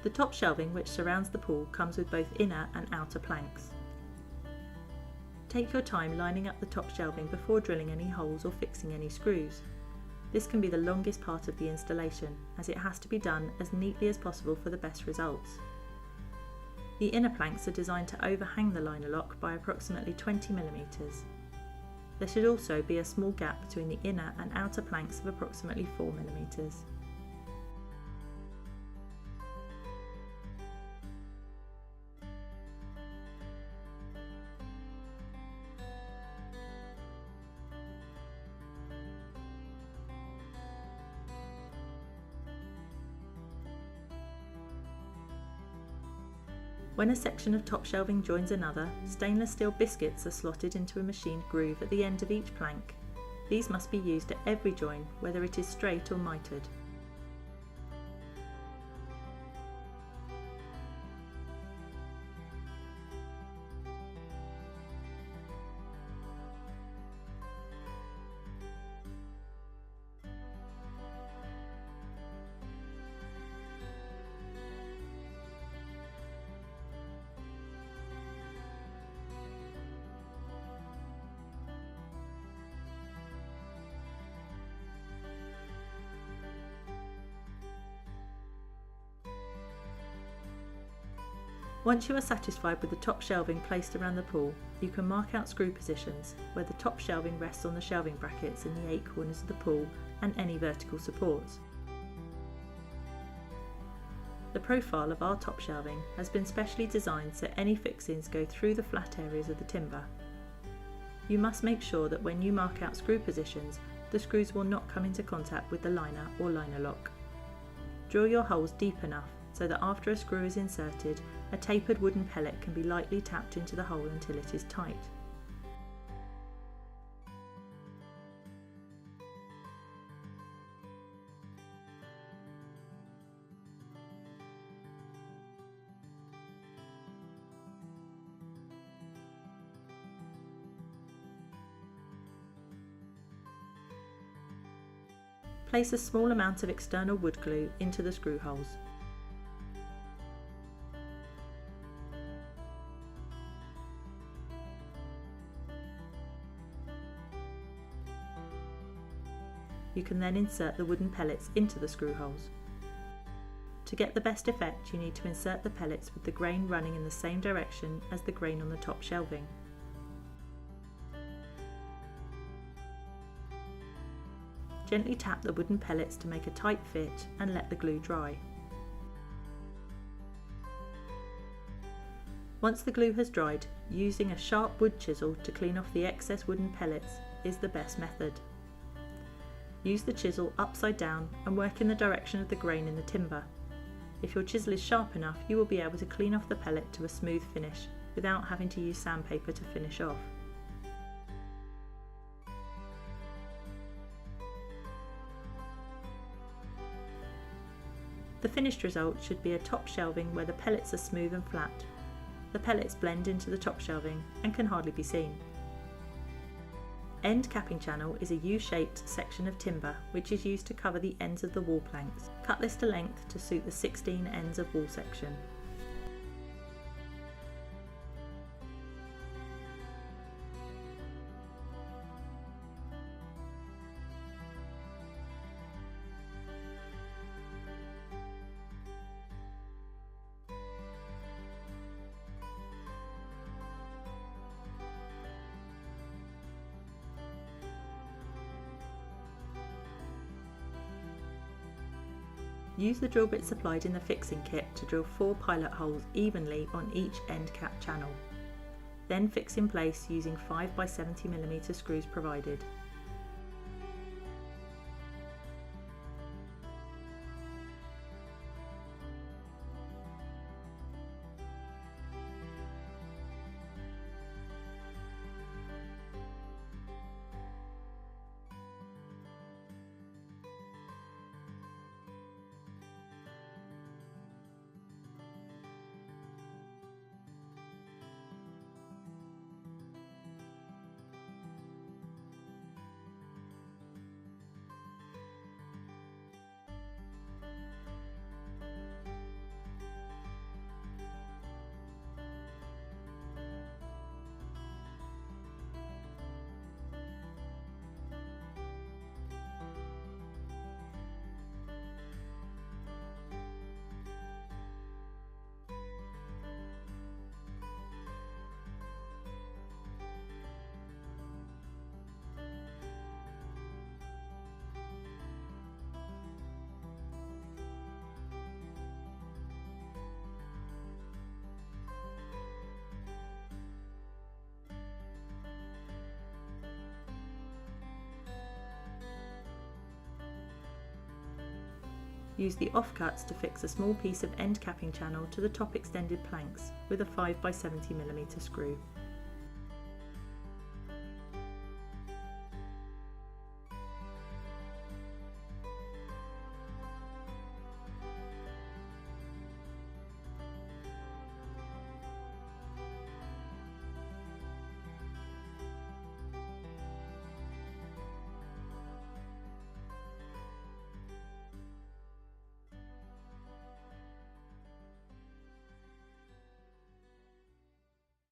The top shelving which surrounds the pool comes with both inner and outer planks. Take your time lining up the top shelving before drilling any holes or fixing any screws. This can be the longest part of the installation, as it has to be done as neatly as possible for the best results. The inner planks are designed to overhang the liner lock by approximately 20 mm. There should also be a small gap between the inner and outer planks of approximately 4 mm. When a section of top shelving joins another, stainless steel biscuits are slotted into a machined groove at the end of each plank. These must be used at every join, whether it is straight or mitered. Once you are satisfied with the top shelving placed around the pool, you can mark out screw positions, where the top shelving rests on the shelving brackets in the 8 corners of the pool and any vertical supports. The profile of our top shelving has been specially designed so any fixings go through the flat areas of the timber. You must make sure that when you mark out screw positions, the screws will not come into contact with the liner or liner lock. Drill your holes deep enough so that after a screw is inserted, a tapered wooden pellet can be lightly tapped into the hole until it is tight. Place a small amount of external wood glue into the screw holes. You can then insert the wooden pellets into the screw holes. To get the best effect, you need to insert the pellets with the grain running in the same direction as the grain on the top shelving. Gently tap the wooden pellets to make a tight fit and let the glue dry. Once the glue has dried, using a sharp wood chisel to clean off the excess wooden pellets is the best method. Use the chisel upside down and work in the direction of the grain in the timber. If your chisel is sharp enough, you will be able to clean off the pellet to a smooth finish without having to use sandpaper to finish off. The finished result should be a top shelving where the pellets are smooth and flat. The pellets blend into the top shelving and can hardly be seen. End capping channel is a U-shaped section of timber which is used to cover the ends of the wall planks. Cut this to length to suit the 16 ends of wall section. Use the drill bit supplied in the fixing kit to drill 4 pilot holes evenly on each end cap channel. Then fix in place using 5 by 70 mm screws provided. Use the offcuts to fix a small piece of end capping channel to the top extended planks with a 5 by 70mm screw.